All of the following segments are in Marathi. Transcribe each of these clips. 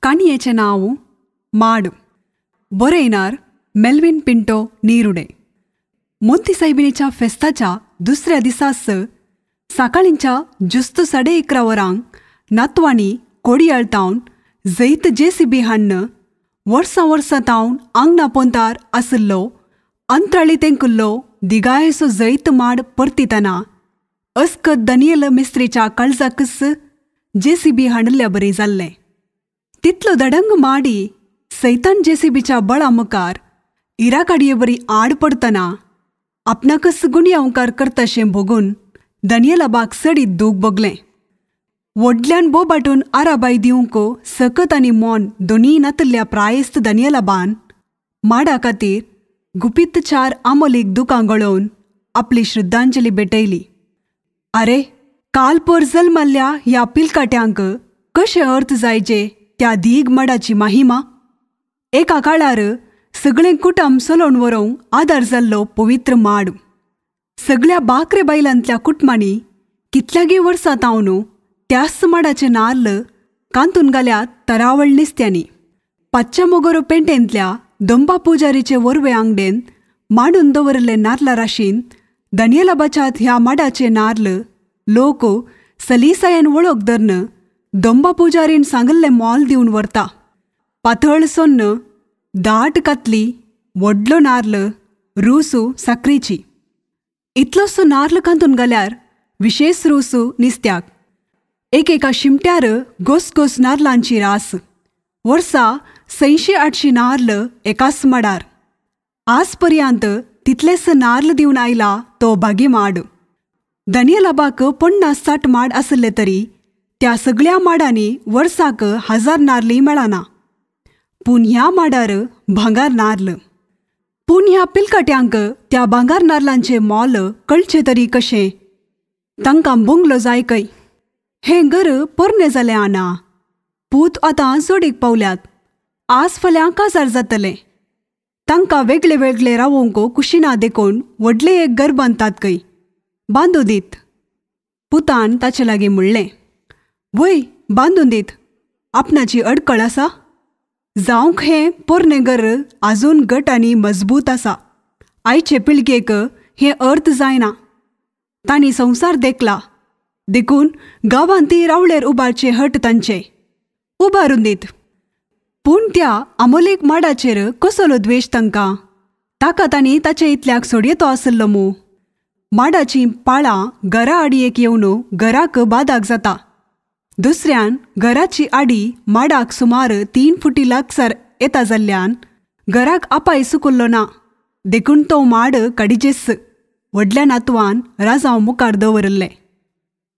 काणयेचें नांव माड. बरयणार मेल्विन पिंटो नीरुडे. मोंती सायबिणीच्या फेस्ताच्या दुसऱ्या दिसास सकाळींच्या जुस्त 11:30 वरांक नातवांनी कोडयाळतावन जैत JCB हाडन वर्सां तावन आंगणा पोंतार आसलो अंतराळी तेंकुल्लो दिगायेचो जैत माड परतितना अस्कत दानियल मेस्त्रीच्या काळजाकच JCB हाडल्या बरी जाल्लें. तितलो दडंग माडी सैतान JCBच्या बळा मुखार इराकाडये बरी आड पडतना आपणाकच गुणयावकार करताशें बघून दानियलाबाक सडीत दूख बगलें. व्हडल्यान बोबाटून आराबाई दिवंक सकत आनी मोन दोनी नातल्ल्या प्रायस्त दानियलाबान माडा खातीर गुपीत 4 आमोलीक दुकां गळोवन आपली श्रद्धांजली भेटयली. आरे, काल पर जल्माल्ल्या ह्या पिलकाट्यांक कशें अर्थ जायचे त्या दीग माडाची महिमा. एका काळार सगळें कुटुंब चलोवन व्हरूंक आदार जाल्लो पवित्र माड. सगळ्या बाकरे बायलांतल्या कुटुंबांनी कितल्यागी वर्सां तावन त्याच माडाचे नाल्ल कांतून घाल्यात तरावळ निस्त्यांनी. पांचच्या मोगोरो पेंटेंतल्या दोंबा पुजारीचे वरवे आंगडेंत मांडून दवरले नाल्ला राशीन दानियलाबाच्या ह्या माडाचे नाल्ल लोक सलिसायेन वळख धरन दोंबा पुजारीन सांगल्लें मोल दिवन व्हरता. पातळ सोन्न, दाट कातली, व्हडलो नाल्ल, रूसू साकरीची. इतलोसो नाल्ल कांतून घाल्यार विशेष रूसू निस्त्याक. एकेका शिमट्यार घोस नाल्लांची रास. वर्सा 700-800 नाल्ल एकाच माडार. आज पर्यंत तितलेस नाल्ल दिवन आयला तो बागी माड. दानियलाबाक 50-60 माड आसले तरी त्या सगळ्या माडांनी वर्साक 1000 नाल्ली मेळना. पूण ह्या माडार भांगार नाल्ल. पूण ह्या पिलकाट्यांक त्या भांगार नाल्लांचे मोल कळचे तरी कशें? तांकां बुंगलो जाय खंय? हें घर पोरणे जालें आना. पूत आतां जोडीक पावल्यात. आज फाल्यां काजार जातलें. तांकां वेगळे वेगळे रावोंक कुशिना देखून व्हडलें एक घर बांदतात खंय. बांदूं दीत. पुतान ताचे लागीं म्हणलें, वय बांदून दीत. आपणाची अडकळ आसा? जावंक हें पोरणे घर आजून घट आनी मजबूत आसा. आयचे पिळगेक हें अर्थ जायना. तांणी संवसार देखला देखून गांवांत रावळेर उबारचे हट तांचे. उबारून दीत. पूण त्या आमोलेक माडाचेर कसलो द्वेश तांकां? ताका तांणी ताचे इतल्याक सोडयेतो आसलो मू. माडाची पाळां घरा आडयेक येवन घराक बादाक जाता. दुसऱ्यान घराची आडी माडाक सुमार 3 फुटी लागसार येता जाल्ल्यान घराक आपाय सुकुल्लो ना. देखून तो माड काडिजेस व्हडल्या नातवान राजांव मुखार दवरल्लें.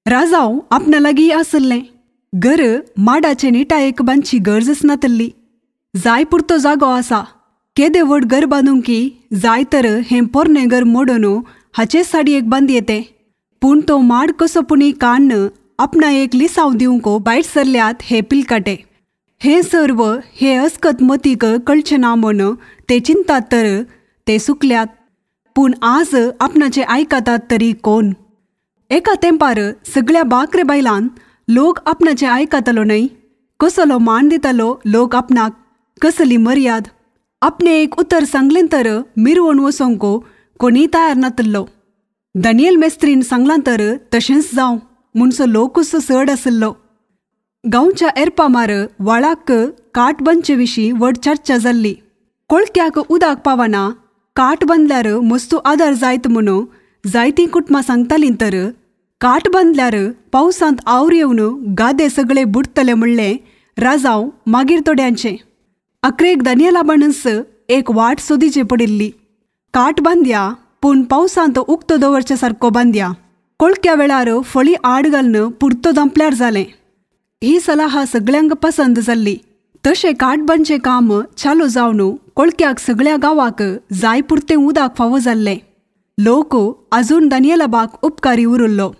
राजांव आपणा लागीं आसल्लें. घर माडाचे निटायेक बांदची गरजच नातल्ली. जाय पुरतो जागो आसा. केदे व्हड घर बांदूंकी जाय तर हें पोरणे घर मोडून हाचे साडयेक बांद येते. पूण तो माड कसो पुणी काण्ण आपणा एक लिसांव दिवंक भायर सरल्यात हे पिलकाटे. हे सर्व हे अस्कत मतीक कळचें ना म्हूण ते चिंतात तर ते सुकल्यात. पूण आज आपणाचे आयकतात तरी कोण? एका तेंपार सगळ्या बाकरे बायलांत लोक आपणाचे आयकतालो न्हय. कसलो मान दितालो लोक आपणाक, कसली मर्याद. आपणे एक उतर सांगलें तर मिरवून वचोंक कोणी तयार नातल्लो. दानियल मेस्त्रीन सांगलां तर तशेंच जावं म्हणसो लोकूच चड आसलो. गांवच्या एरपामार व्हाळाक काट बांदचे विशीं व्हड चर्चा जाल्ली. कोळक्याक उदक पावना, काट बांदल्यार मस्तू आदार जायत म्हणून जायतीं कुटुंबां सांगतालीं तर काट बांदल्यार पावसांत आवर येवन गादे सगळे बुडतले म्हणलें राजांव मागीर तोड्यांचें. अकरेक दानियलाबानच एक वाट सोदीची पडिल्ली. काट बांदया पूण पावसांत उक्तो दवरच्या सारको बांदया. कोळक्या वेळार फळी आड घालन पुरतो दांपल्यार जालें. ही सलाह सगळ्यांक पसंद जाल्ली. तशें काट बांदचें काम चालू जावन कोळक्याक सगळ्या गांवाक जाय पुरतें उदक फावो जाल्लें. लोक आजून दानियलाबाक उपकारी उरल्लो.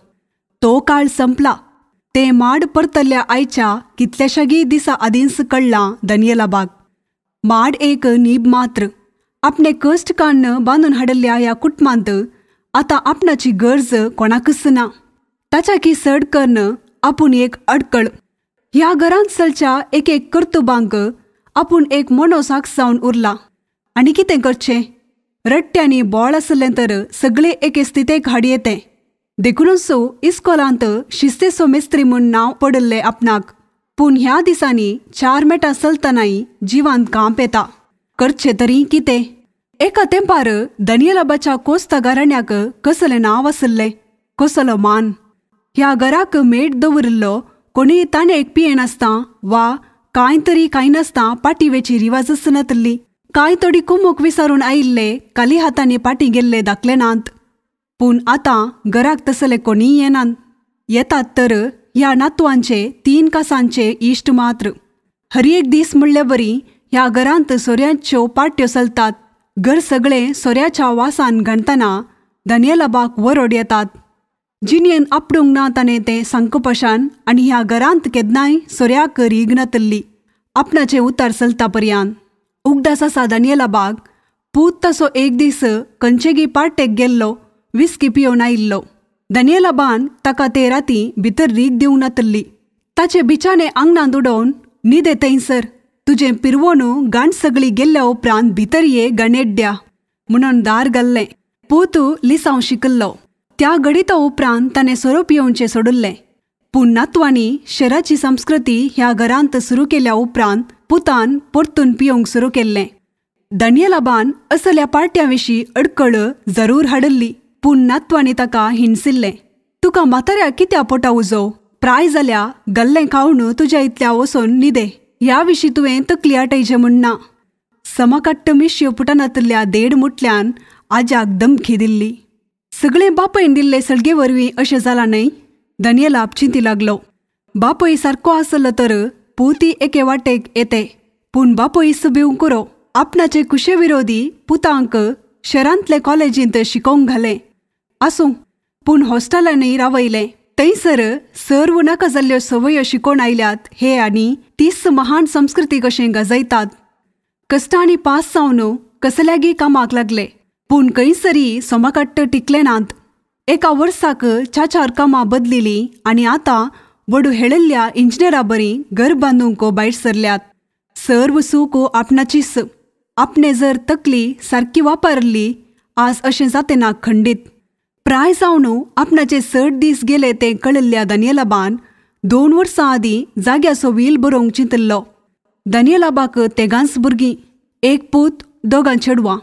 तो काळ संपला. तें माड परतल्ल्या आयच्या कितल्याशागी दिसा आदींच कळ्ळां दानियलाबाक. माड एक नीब मात्र. आपणे कश्ट काडन बांदून हाडल्या ह्या कुटुंबांत आतां आपणाची गरज कोणाकच ना. ताच्या की सड करण आपूण एक अडकळ. ह्या घरांत चलच्या एक एक कर्तुबांक आपूण एक मोनोसाक जावन उरला. आनी कितें करचें? रट्ट्यांनी बोळ आसलें तर सगळे एके स्थितेक हाड येते. देखूनच इस्कॉलांत शिस्तेचो मेस्त्री म्हूण नांव पडल्लें आपणाक. पूण ह्या दिसांनी 4 मेटां चलतनाय जिवांत कांप येता. करचें तरी कितें? एका तेंपार दानियेलाबाच्या कोस्ता घराण्याक कसलें नांव आसलें, कसलो मान. ह्या घराक मेट दवरिल्लो कोणी ताणेक पियेनासता वा कांय तरी कांय नासता पाटी वेची रिवाजच नातली. कांय तोडी कुमूक विचारून आयिल्ले काली हातांनी पाटी गेल्ले दाखले नात. पूण आतां घराक तसले कोणीय येनात. येतात तर ह्या नातवांचे 3 कासांचे इश्ट मात्र. हर एक दीस म्हणले बरी ह्या घरांत सोऱ्यांच्यो पाट्यो चलतात. घर सगळे सोऱ्याच्या वासान घणतना दानियेलाबाक वरोड येतात. जिणयेन आपडूंक ना ताणें तें सांगपशान आनी ह्या घरांत केन्नाय सोऱ्याक रीग नातल्ली. आपणाचें उतार चलता पर्यान उगडास आसा दानियेलाबाक. पूत तसो एक दीस कंचेगी पार्टेक गेल्लो विस्की पियोन आयिल्लो. दानियेलाबान ताका ते राती भितर रीग दिवंक नातल्ली. ताचे बिचाने आंगणांत उडोवन न्हिदे थंयसर, तुजें पिरवोन गांठ सगळी गेल्ल्या उपरांत भितर ये गणेड्या म्हणून दार घाल्लें. पूत लिसांव शिकल्लो. त्या घडिता उपरांत ताणें सोरो पियोवचें सोडुल्लें. पूण नातवांनी शहराची संस्कृती ह्या घरांत सुरू केल्या उपरांत पुतान परतून पियोवंक सुरू केल्लें. दानियेलाबान असल्या पार्ट्यां विशीं अडकळ जरूर हाडल्ली. पूण नातवांनी ताका हिणसिल्लें. तुका म्हाताऱ्या कित्या पोटा उजो? प्राय जाल्या गल्लें खावन तुज्या इतल्या वचोन न्हिदे. ह्या विशीं तुवें तकली आटयचें म्हणना. समकाट्ट मिश्यो पुटानातल्या देड मुटल्यान आज्याक धमकी दिल्ली. सगळें बापयन दिल्ले सळगे वरवीं अशें जालां न्हय? दानियेलाब चिंती लागलो. बापय सारको आसलो तर पुती एके वाटेक येते. पूण बापय सुबिव कुरो आपणाचे कुशे विरोधी पुतांक शहरांतले कॉलेजींत शिकोवंक घालें. आसूं, पूण हॉस्टेलांनी रावयलें. थंयसर सर्व नाका जाल्ल्यो संवयो शिकोवन आयल्यात हे आनी 30 महान संस्कृती कशें गजयतात. कश्टांनी पास जावन कसल्यागी कामाक लागले. पूण खंयसरी सोमाकाट्ट टिकले नात. एका वर्साक 4 कामां बदलिली आनी आतां बडू हेळिल्ल्या इंजिनियरा बरी घर बांदूंक भायर सरल्यात. सर्व सूख आपणाचीच. आपणे जर तकली सारकी वापरली आज अशें जाते ना खंडीत. प्राय जावन आपणाचे 60 दीस गेले ते कळिल्ल्या दानियेलाबान 2 वर्सां आदीं जाग्याचो वील बरोवंक चिंतल्लो. दानियेलाबाक तेगांच भुरगीं, एक पूत, 2 चेडवां.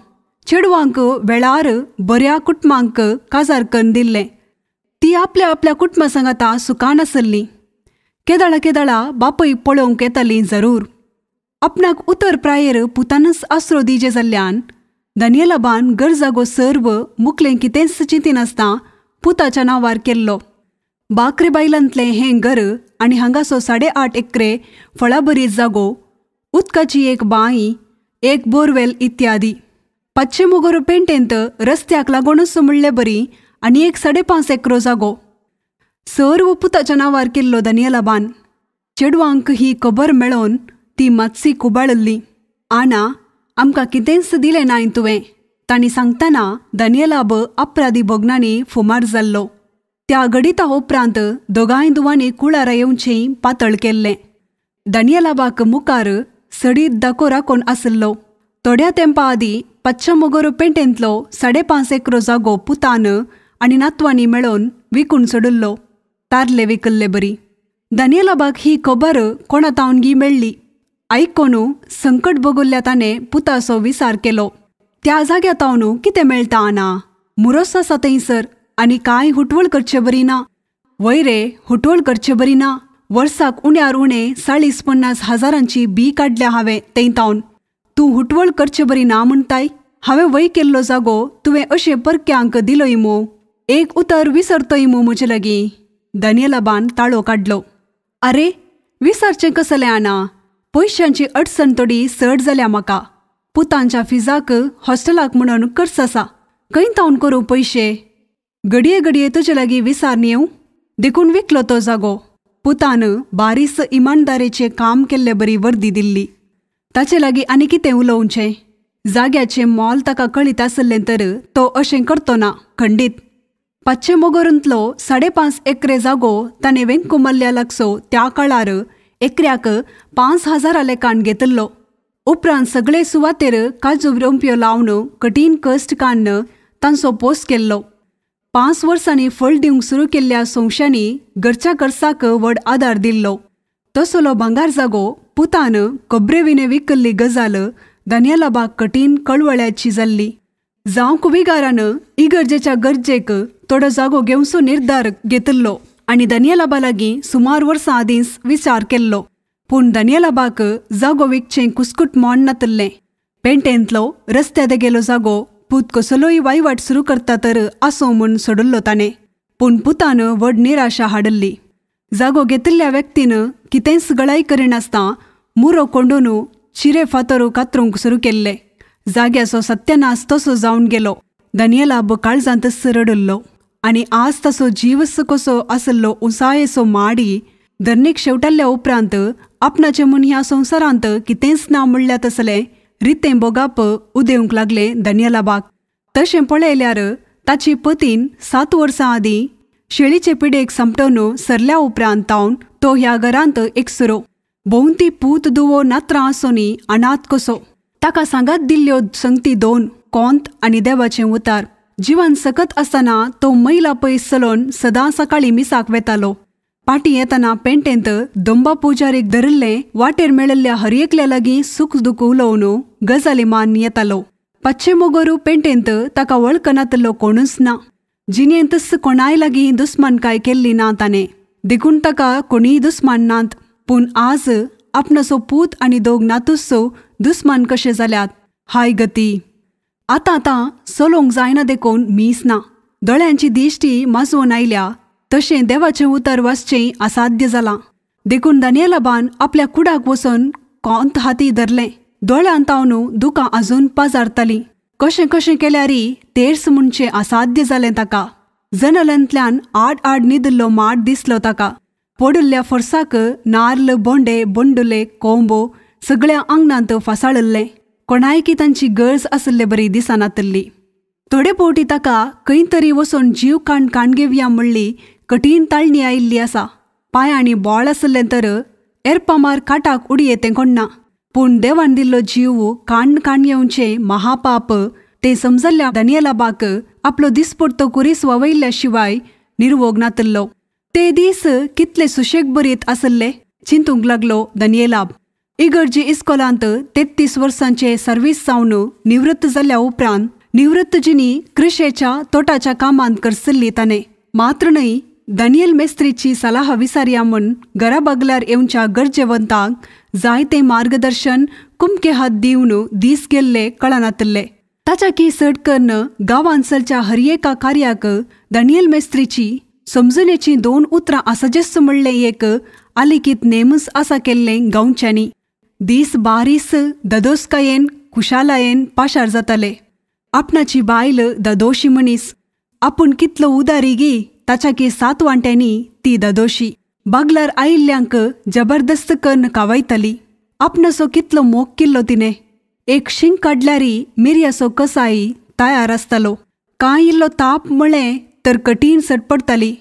चेडवांक वेळार बऱ्या कुटुंबांक काजार करून दिल्लें. ती आपल्या आपल्या कुटुंबा सांगाता सुखान आसली. केदाळा बापय पळोवंक येताली जरूर. आपणाक उतर प्रायेर पुतानच आसरो दिजे जाल्ल्यान दानियेलाबान गरजागो सर्व मुखलें कितेंच चिंतिनासता पुताच्या नांवार केल्लो. बाकरे बायलांतलें हें घर आनी हांगासो 8.5 एकरे फळाबरी जागो, उदकाची एक बांय, एक बोरवेल इत्यादी. 500 मोगोर पेंटेंत रस्त्याक लागूनच म्हणले बरी आनी एक 5.5 एकरो जागो. सर्व पुताच्या नांवार केल्लो दानियेलाबान. चेडवांक ही खबर मेळोवन ती मातशी कुबाळल्ली. आना, आमकां कितेंच दिलें नाय तुवें, तांणी सांगतना दानियेलाब अपराधी भोगनांनी फुमार जाल्लो. त्या घडिता उपरांत दोगांय दुवांनी कुळारा येवचें पातळ केल्लें. दानियेलाबाक मुखार सडीत दाखो राखोन आसलो. थोड्या तेंपा आदीं 500 मोगोर पेंटेंतलो 5.5 एकरो जागो पुतान आनी नातवांनी मेळोन विकून सोडिल्लो. तारले विकल्ले बरी. दानियेलाबाक ही खबर कोणातावनगी मेळ्ळी. आयकोन संकट भोगुल्ल्या ताणें पुताचो विचार केलो. त्या जाग्यातावन कितें मेळटा आना? मुरोस आसा थंयसर आनी कांय हुटवळ करचे बरी ना. वय रे, हुटवळ करचे बरी ना. वर्साक उण्यार उणें 40-50 हजारांची बी काडल्या हांवें थंयतावन. तूं हुटवळ करचे बरी ना म्हणटाय? हांवें वय केल्लो जागो तुवें अशें परक्यांक दिलोय मो. एक उतर विसरतोय मो म्हजे लागीं. दानियेलाबान ताळो काडलो. आरे, विसरचें कसलें आना? पयशांची अडचण तोडी चड जाल्या म्हाका. पुतांच्या फिजाक हॉस्टेलाक म्हणून खर्च आसा. खंय तावन करूं पयशे? घडये तुजे लागीं विचार येवं. देखून विकलो तो जागो. पुतान बारीस इमानदारेचें काम केल्ले बरी वर्दी दिल्ली. ताचे लागीं आनी कितें उलोवचें? जाग्याचें मोल ताका कळीत आसलें तर तो अशें करतो ना खंडीत. 500 मोगोरांतलो 5.5 एकरे जागो ताणें वेंको मल्ल्या लागसो त्या काळार एकऱ्याक 5,000 लेखान घेतलो. उपरांत सगळे सुवातेर काजू रोंप्यो लावन कठीण कश्ट काडन तांचो पोस केल्लो. 5 वर्सांनी फळ दिवंक सुरू केल्ल्या संवशांनी घरच्या खर्चाक व्हड आदार दिल्लो. तसलो भांगार जागो पुतान कब्रेविने विकल्ली गजाल दानियेलाबाक कठीण कळवळ्याची जाल्ली. जावंक विगारान इगर्जेच्या गरजेक थोडो जागो घेवचो निर्धार घेतलो आनी दानियेलाबा लागीं सुमार वर्सां आदींच विचार केल्लो. पूण दानियेलाबाक जागो विकचें कुस्कूट मोण नातल्लें. पेंटेंतलो रस्त्या देगेलो जागो पूत कसलोय वायवाट सुरू करता तर आसो म्हूण सोडल्लो ताणें. पूण पुतान व्हड निराशा हाडल्ली. जागो घेतिल्ल्या व्यक्तीन कितेंच गळाई करिनासतना मुरो कोंडून चिरे फातर कातरूंक सुरू केल्ले. जाग्याचो सत्यानाश तसो जावन गेलो. दानियेलाब काळजांत रडल्लो आनी आज ताचो जीवस कसो आसलो उसायेचो माडी धरणीक शेवटाल्ल्या उपरांत आपणाचें म्हूण ह्या संवसारांत कितेंच ना म्हणल्या तसलें रितें बोगाप उदेवंक लागलें दानियेलाबाक. तशें पळयल्यार ताची पतीन 7 वर्सां आदीं शेळीचे पिडेक समटवन सरल्या उपरांत तावन तो ह्या घरांत एकसुरो. भोंवती पूत दुवो नात्रां आसोनी अनाथ कसो. ताका सांगात दिल्ल्यो संगती 2 कोंत आनी देवाचें उतार. जिवान सकत आसतना तो मैला पयस चलोवन सदां सकाळीं मिसाक वेतालो. पाटी येतना पेंटेंत दोंबा पुजारीक धरिल्लें वाटेर मेळिल्ल्या हरएकल्या लागीं सुख दूख उलोवन गजाली मान येतालो. पांचशे मोगोरू पेंटेंत ताका वळखनातलो कोणूच ना. जिणेंतच कोणाय लागीं दुस्मानकाय केल्ली ना ताणें. देखून ताका कोणीय दुस्मान नात. पूण आज आपणाचो पूत आनी 2 नातूस दुस्मान कशे जाल्यात. हाय गती. आतां चलोवंक जायना देखून मीस ना. दोळ्यांची दिश्टी माजवून आयल्या तशें देवाचें उतर वाचचें असाध्य जालां. देखून दानियेलाबान आपल्या कुडाक वचून कोंत हाती धरलें. दोळ्यांत तावन दुकां आजून पाजारतालीं. कशें कशें केल्यारय तेर्स म्हणचें असाध्य जालें ताका. जनेलांतल्यान आड न्हिदल्लो माड दिसलो ताका. पडिल्ल्या फरसाक नारळ बोंडे बोंडुले कोंबो सगळ्या आंगणांत फासाळिल्लें. कोणायकी तांची गरज आसले बरी दिसनातली. थोडे फावटी ताका खंय तरी वचून जीव काण घेवया म्हणली कठीण ताळणी आयिल्ली आसा. पांयांनी बोळ आसलें तर एरपामार काटाक उडी येतें कोणना. पूण देवान दिल्लो जीव काण येवचें महापाप तें समजल्ल्या दानियेलाबाक आपलो दिसपडतो कुरीस वावयल्ल्या शिवाय निर्वोग नातल्लो. ते दीस कितले सुशेग बरीत आसले चिंतूंक लागलो दानियेलाब. इगर्जी इस्कोलांत 33 वर्सांचे सर्वीस जावन निवृत्त जाल्ल्या उपरांत निवृत्तजिनी कृशेच्या तोटाच्या कामांत करसल्ली ताणें. मात्र न्हय दानियल मेस्त्रीची सलाह विचारया म्हूण घरा बगल्यार येवच्या गरजेवंतांक जायतें मार्गदर्शन कुमके हात दिवन दीस गेल्ले कळनातले. ताच्या की सडकन गांवांचलच्या हरएका कार्याक दानियल मेस्त्रीची समजुनेची 2 उतरां आसाजेस म्हणलें एक आलिकीत नेमूस आसा केल्लें गांवच्यांनी. दीस बारीस ददोसकायेन खुशालायेन पाशार जाताले. आपणाची बायल ददोशी मनीस. आपूण कितलो उदारी गी ताच्या की 7 वांट्यांनी ती ददोशी. बागलार आयिल्ल्यांक जबरदस्त कन्न कावयताली. आपणाचो कितलो मोग केल्लो तिणें. एक शिंक काडल्यारी मिरयाचो कसाय तयार आसतालो. कांय इल्लो ताप म्हळें तर कठीण सडपडटाली.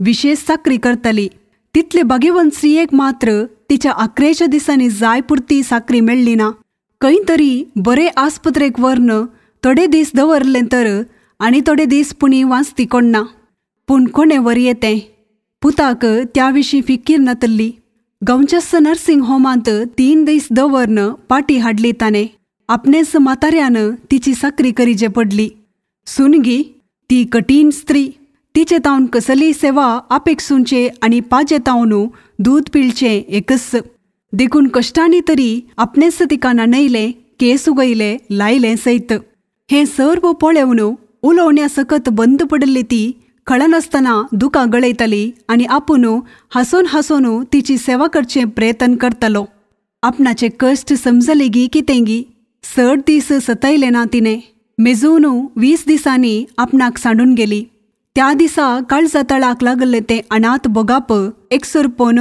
विशेष साकरी करताली. तितले भाग्यवंत स्त्रियेक मात्र तिच्या 11 दिसांनी जाय पुरती साकरी मेळ्ळी ना. खंय तरी बरे आस्पत्रेक व्हरन थोडे दीस दवरलें तर आनी थोडे दीस पुणी वाचती कोणना. पूण कोणें वर येतें. पुताक त्या विशीं फिकीर नातल्ली. गांवच्याच नर्सिंग होमांत 3 दीस दवरन पाटी हाडली ताणें. आपणेच म्हाताऱ्यान तिची साकरी करीचे पडली. सुनगी ती कठीण स्त्री. तिचे तावन कसली सेवा अपेक्षुंचे आनी पाजे तावन दूध पिळचें एकच. देखून कश्टांनी तरी आपणेच तिका नाणयलें केस उगयले लायलें सैत. हें सर्व पळोवन उलोवण्या सकत बंद पडली ती कळनासतना दुकां गळयताली आनी आपूण हांसोन तिची सेवा करचें प्रयत्न करतालो. आपणाचे कश्ट समजले गी कितें गी. 6 दीस सतयले ना तिणें. मेजून 20 दिसांनी आपणाक सांडून गेली. त्या दिसा काळजा तळाक लागले तें अनाथ बोगाप एकसर पोवन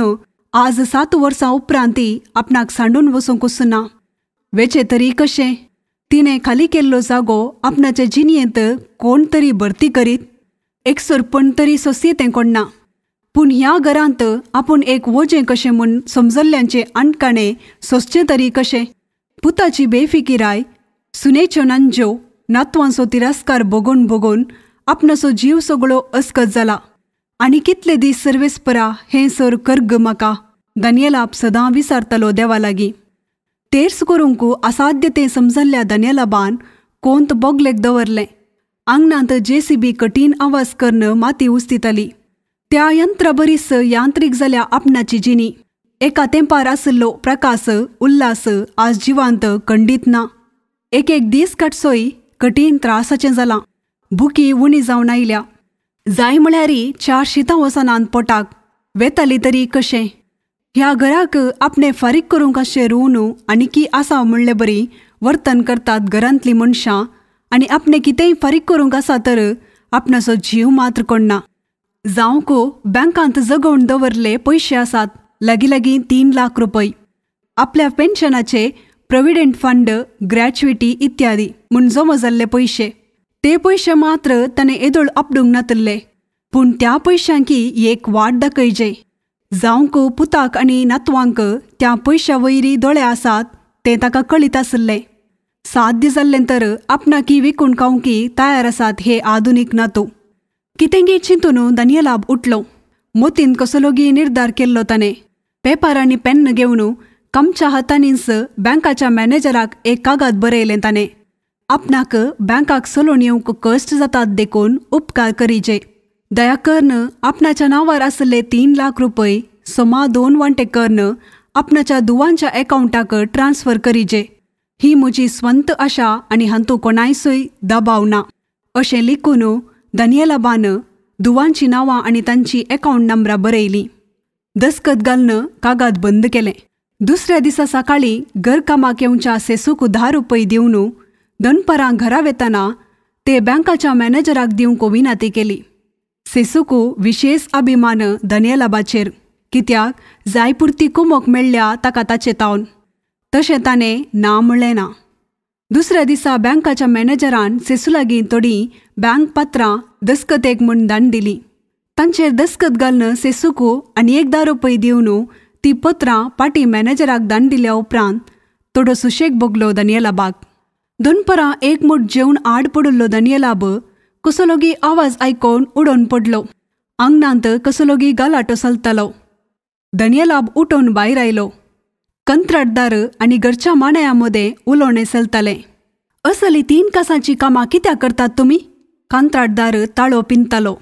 आज 7 वर्सां उपरांती आपणाक सांडून वचूंकच ना. वेचे तरी कशें. तिणें खाली केल्लो जागो आपणाच्या जिणयेंत कोण तरी भरती करीत. एकसर पण तरी सोंसयेतें कोण ना. पूण ह्या घरांत आपूण एक वजें कशें म्हूण समजल्ल्यांचे आणटकाणे सोंसचें तरी कशें. पुताची बेफिकिराय, सुनेच्यो नांज्यो, नातवांचो तिरस्कार भोगून भोगून आपणाचो जीव सगळो अस्कत जाला. आनी कितले दीस सर्वेस्परा हें सर कर्ग म्हाका. दानियेलाब सदां विचारतलो देवा लागीं. तेर्स करूंक असाध्य तें समजल्ल्या दानियेलाबान कोंत बोगलेक दवरलें. आंगणांत JCB कठीण आवाज करून माती उस्तिताली. त्या यंत्र बरीच यांत्रीक जाल्या आपणाची जिणी. एका तेंपार आसलो प्रकाश उल्हास आज जिवांत खंडीत ना. एक दीस काटसोय कठीण त्रासाचें जालां. भुकी उणी जावन आयल्या. जाय म्हळ्यारी 4 शीतां वसनांत पोटाक. वेताली तरी कशें. ह्या घराक आपणे फारीक करूंक अशें रुवन आनीकी आसा म्हणले बरी वर्तन करतात घरांतलीं मनशां. आनी आपणे कितेंय फारीक करूंक आसा तर आपणाचो जीव मात्र कोणना. जावंक बँकांत जगोवन दवरले पयशे आसात लागीं 3 लाख रुपये. आपल्या पेन्शनाचे, प्रोव्हिडंट फंड, ग्रॅच्युइटी इत्यादी म्हूण जमा जाल्ले पयशे. ते पयशे मात्र ताणें येदोळ आपडूंक नातल्ले. पूण त्या पयशांकी एक वाट दाखयजे. जावंक पुताक आनी नातवांक त्या पयशा वयरी दोळे आसात तें ताका कळीत आसलें. साध्य जाल्लें तर आपणाकी विकून खावंकी तयार आसात हे आधुनीक नातू. कितेंगी चिंतून दानियेलाब उठलो. मोतीन कसलोगी निर्धार केल्लो ताणें. पेपर आनी पेन्न घेवन कामच्या हातांनीच बँकाच्या मॅनेजराक एक कागद बरयलें ताणें. आपणाक बँकाक चलोवन येवंक कश्ट जातात देखून उपकार करीजे. दया करून आपणाच्या नांवार आसले 3 लाख रुपये सोमा 2 वांटे करून आपणाच्या दुवांच्या अकावंटाक ट्रान्स्फर करीजे. ही म्हजी स्वंत आशा आनी हातूंत कोणायचोय दबाव ना. अशें लिखून दानियेलाबान दुवांची नांवां आनी तांची अकावंट नंबरां बरयलीं. दस्खत घालून कागद बंद केलें. दुसऱ्या दिसा सकाळीं घर कामाक येवच्या सेसूक 10 रुपये दिवन दनपरां घरा वेताना ते बँकाच्या मॅनेजराक दिवंक विनंती केली. सेसूक विशेष अभिमान दानियेलाबाचेर. कित्याक जायपुरती कुमक मेळ्ळ्या ताका ताचे तावन. तशें ताणें ना म्हणलें ना. दुसऱ्या दिसा बँकाच्या मॅनेजरान सेसू लागीं थोडीं बँक पत्रां दस्खतेक म्हूण धाडून दिलीं. तांचेर दस्खत घालून सेसूक आनी 10 रुपये दिवन ती पत्रां पाटी मॅनेजराक धाडून दिल्या उपरांत थोडो सुशेग भोगलो दानियेलाबाक. दनपरां एक मूठ जेवण आड पडुल्लो दानियेलाब कसलोगी आवाज आयकोन उडोवन पडलो. आंगणांत कसलोगी गालाटो चलतालो. दानियेलाब उठोवन भायर आयलो. कंत्राटदार आनी घरच्या मांड्या मदें उलोवणें चलतालें. असली 3 कासांची कामां कित्याक करतात तुमी? कंत्राटदार ताळो पिंतालो.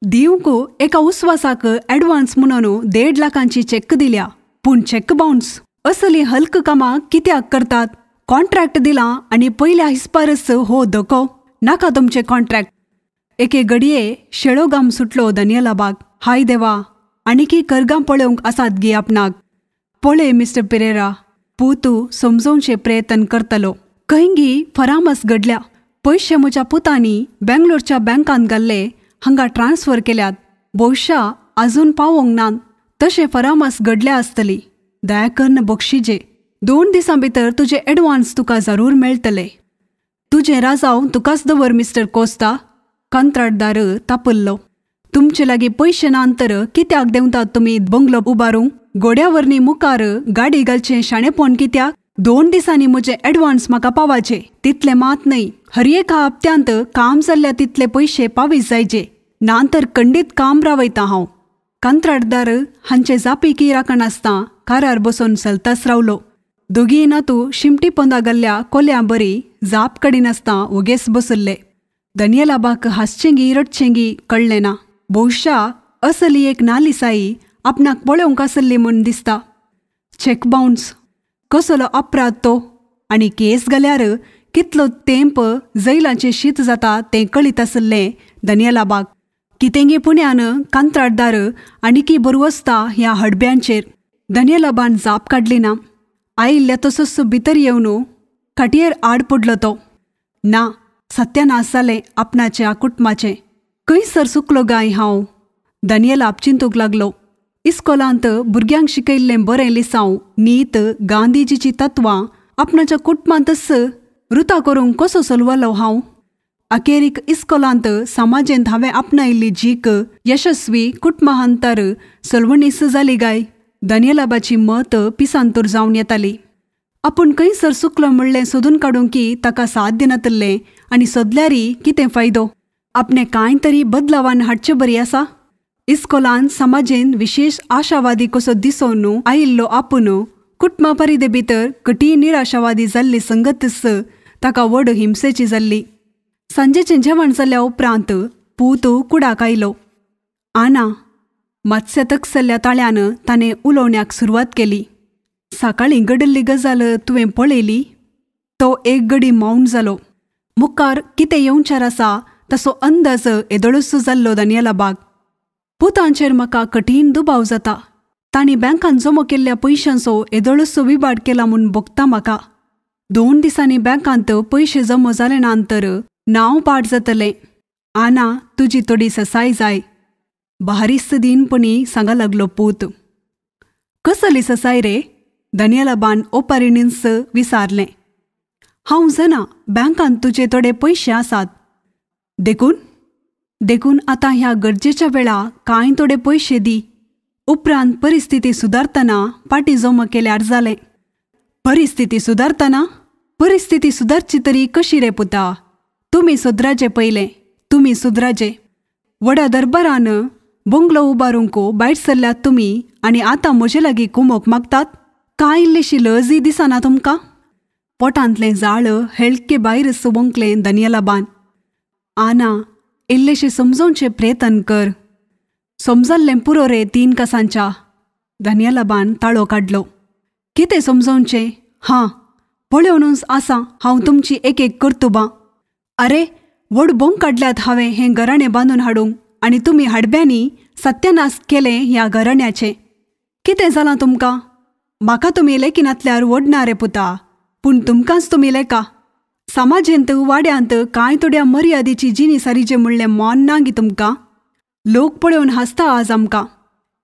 दिवंक एका उस्वासाक एडवान्स म्हणून 1.5 लाखांची चेक दिल्या. पूण चेक बाउन्स. असली हल्क कामां कित्याक करतात? कॉन्ट्रॅक्ट दिलां आनी पयल्या हिस्पारस हो धोको. नाका तुमचे कॉन्ट्रॅक्ट. एके घडये शेळो घाम सुटलो दानियेलाबाक. हाय देवा, आनीकी करगां पळोवंक आसात गी आपणाक. पळय मिस्टर पेरेरा, पूतू समजोवचे प्रयत्न करतलो. खंयगी फरामस घडल्या. पयशे म्हज्या पुतांनी बेंगलोरच्या बँकांत घाल्ले, हांगा ट्रान्स्फर केल्यात. भविष्या आजून पावोंक नात. तशें फरामस घडल्या आसतली. दया करून बक्षिजे. 2 दिसां भितर तुजे एडवान्स तुका जरूर मेळटले. तुजें राजाव तुकाच दवर मिस्टर कोस्ता. कंत्राटदार तापल्लो. तुमचे लागीं पयशे नात तर कित्याक देंवतात तुमी बंगलो उबारूंक? घोड्यावरनी मुखार गाडी घालचें शाणेपण कित्याक? 2 दिसांनी म्हजे एडवान्स म्हाका पावाचे. तितले मात न्हय. हर एका हप्त्यांत काम जाल्ल्या तितले पयशे पावीत जायचे. नांतर खंडीत काम रावयतां हांव. कंत्राटदार हांचे जापीकी राखनासता कारार बसून चलताच रावलो. दोगी नातू शिमटी पोंदा घाल्ल्या कोल्या बरी जाप काडिनासता ओगेस बसल्ले. दानियेलाबाक हांसचेंगी रडचेंगी कळ्ळें ना. भविष्या असली एक नालिसाई आपणाक पळोवंक आसली म्हूण दिसता. Cheque bounce. कसलो अपराध तो. आनी केस घाल्यार कितलो तेंप जैलाचें शीत जाता तें कळीत आसलें दानियेलाबाक. कितेंगी पुण्यान कंत्राटदार आनीकी बरवस्ता ह्या हडब्यांचेर. दानियेलाबान जाप काडली ना. आयिल्ल्या तसोच भितर येवन खाटयेर आड पडलो तो. ना, सत्यानाश जालें आपणाच्या कुटुंबाचें. खंयसर चुकलो गाय हांव. दानियेलाब चिंतूंक लागलो. इस्कोलांत भुरग्यांक शिकयल्लें बरें लिसांव, नीत, गांधीजीची तत्वां आपणाच्या कुटुंबांतच रुता करूंक कसो चलवलो हांव? अखेरीक इस्कोलांत समाजेंत हांवें आपणायिल्ली जीक यशस्वी कुटुंबांतर सलवणीस जाली गाय. दानियेलाबाची मत पिसांतूर जावन येताली. आपूण खंयसर चुकलो म्हणलें सोदून काडूंकी ताका साध्य नातल्लें आनी सोदल्यारी कितें फायदो. आपणें कांय तरी बदलावान हाडचें बरी आसा. इस्कोलान समाजेन विशेष आशावादी कसो दिसून आयिल्लो आपूण कुटुंबा परिदे भितर कठीण निराशावादी जाल्ली संगतस ताका व्हड हिंसेची जाल्ली. सांजेचें जेवण जाल्या उपरांत पूत कुडाक आयलो. आना मातशें तकसल्ल्या ताळ्यान ताणें उलोवण्याक सुरवात केली. सकाळीं घडल्ली गजाल तुवें पळयली? तो एक घडी मौन जालो. मुखार कितें येवचार आसा तसो अंदाज येदोळूच जाल्लो दानियेलाबाक. पुतांचेर म्हाका कठीण दुबाव जाता. तांणी बँकान जमो केल्ल्या पयशांचो येदोळूच विबाड केला म्हूण भोगता म्हाका. 2 दिसांनी बँकांत पयशे जमो जाले नंतर नांव पाड जातलें. आना तुजी थोडी ससाय जाय. भारीस्त दिनपणी सांगा लागलो पूत. कसली ससाय रे? दानियेलाबान ओपारीणींस विचारलें. हांव जाणा बँकांत तुजे थोडे पयशे आसात. देखून आतां ह्या गरजेच्या वेळा कांय थोडे पयशे दी. उपरांत परिस्थिती सुदारतना पाटी जमो केल्यार जालें. परिस्थिती सुदारची तरी कशी रे पुता? तुमी सुधराचे पयलें. तुमी सुधराचे. व्हडा दरबारान बंगलो उबारूंक भायर सरल्यात तुमी आनी आतां म्हजे लागीं कुमोक मागतात? कांय इल्लीशी लजी दिसना तुमकां? पोटांतलें जाळ हेळके भायर सुबंकलें दानियेलाबान. आना इल्लेशें समजोवचें प्रयत्न कर. समजल्लें पुरो रे 3 कासांच्या. दानियेलाबान ताळो काडलो. कितें समजोवचें? हां पळयोनूच आसा हांव तुमची एक कर्तुबां. आरे व्हड बोंग काडल्यात हांवें हें घराणें बांदून हाडूंक आनी तुमी हाडब्यांनी सत्यानाश केलें ह्या घराण्याचें. कितें जालां तुमकां? म्हाका तुमी लेकिनांतल्यार व्हडना रे पुता, पूण तुमकांच तुमी लेका. समाजेंत वाड्यांत कांय थोड्या मर्यादेची जिनिसारीचें म्हणलें मोन ना गी तुमकां? लोक पळयोवन हांसता आज आमकां.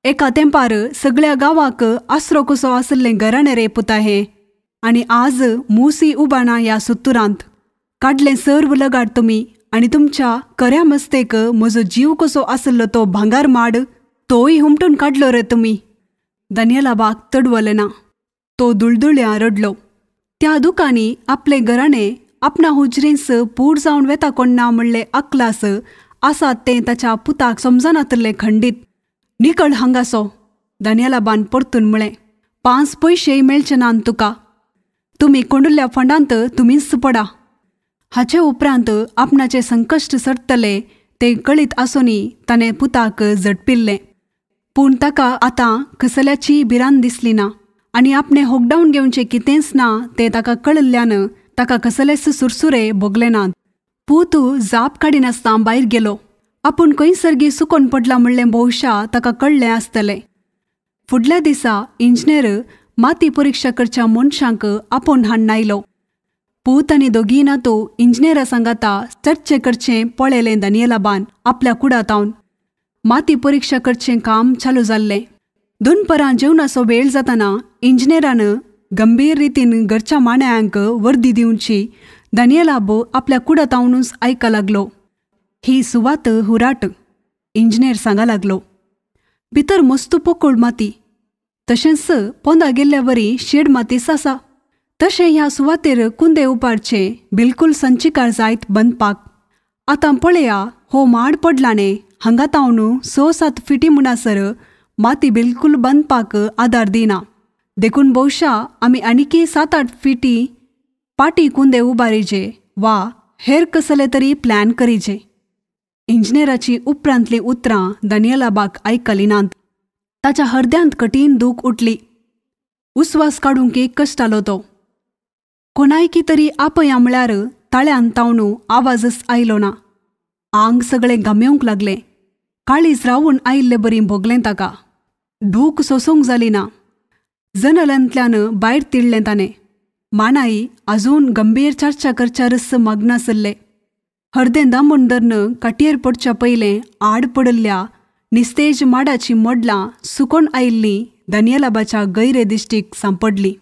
एका तेंपार सगळ्या गांवाक आसरो कसो आसलें घराणें रे पुता हें. आनी आज मुसी उबाना ह्या सुत्तुरांत. काडलें सर्व लगाड तुमी आनी तुमच्या खऱ्या मस्तेक म्हजो जीव कसो आसलो तो भांगार माड तोय हुमटून काडलो रे तुमी. दानियेलाबाक तडवलें ना. तो दुळदुळ्या रडलो. त्या दुकानी आपले घराणें आपणा हुजरींस पूड जावन वेता कोण ना म्हणलें अक्लास आसात तें ताच्या पुताक समजनातलें खंडीत. निकळ हांगासो. दानियेलाबान परतून म्हळें. 5 पयशेय मेळचे नात तुका. तुमी कोंडुल्ल्या फंडांत तुमीच पडा. हाचे उपरांत आपणाचे संकश्ट सरतले ते कळीत आसुनी ताणें पुताक झटपिल्लें. पूण ताका आतां कसल्याची भिरांत दिसली ना आनी आपणें होगडावन घेवचें कितेंच ना तें ताका कळिल्ल्यान ताका कसलेच सुरसुरे भोगले नात. पूत जाप काडिनासतना भायर गेलो. आपूण खंय सर्गी सुकोन पडला म्हणलें भोवशा ताका कळ्ळें आसतलें. फुडल्या दिसा इंजिनियर माती परिक्षा करच्या मनशांक आपोवन हाडून आयलो. पूत आनी दोगी नातू इंजिनियरा सांगाता चर्चे करचें पळयलें दानियेलाबान आपल्या कुडातावन. माती परिक्षा करचें काम चालू जाल्लें. दनपरां जेवणाचो वेळ जाताना इंजिनियरान गंभीर रितीन घरच्या मांड्यांक वर्दी दिवची दानियेलाब आपल्या कुडातावनूच आयका लागलो. ही सुवात हुराट. इंजिनियर सांगा लागलो. भितर मस्त पोकळ माती. तशेंच पोंदा गेल्ल्या वरी शेड मातीस आसा. तशें ह्या सुवातेर कुंदे उपारचे बिलकूल संचिकार जायत बांदपाक. आतां पळया हो माड पडलाणे हांगा तावन 6-7 फिटी म्हणसर माती बिलकूल बांदपाक आदार दिना. देखून भोवशा आमी आनीकी 7-8 फिटी पाटी कुंदे उबारीचे वा हेर कसले तरी प्लॅन करीचे. इंजिनियराची उपरांतली उतरां दानियेलाबाक आयकली नात. ताच्या हृदयांत कठीण दूख उठली. उस्वास काडूंक कश्टालो तो. कोणायकी तरी आपया म्हळ्यार ताळ्यान तावनू आवाजच आयलो ना. आंग सगळें घामेवंक लागलें. काळीज रावून आयिल्लें बरी भोगलें ताका. दूख सोसूंक जाली ना. जनेलांतल्यान भायर तिडलें ताणें. मानाई आजून गंभीर चर्चा करच्यारच मग्न आसले. हरदें दामून धरन काटयेर पडच्या पयलें आड पडल्ल्या निस्तेज माडाची मोडलां सुकोन आयिल्लीं दानियेलाबाच्या गैरे दिश्टीक सांपडलीं.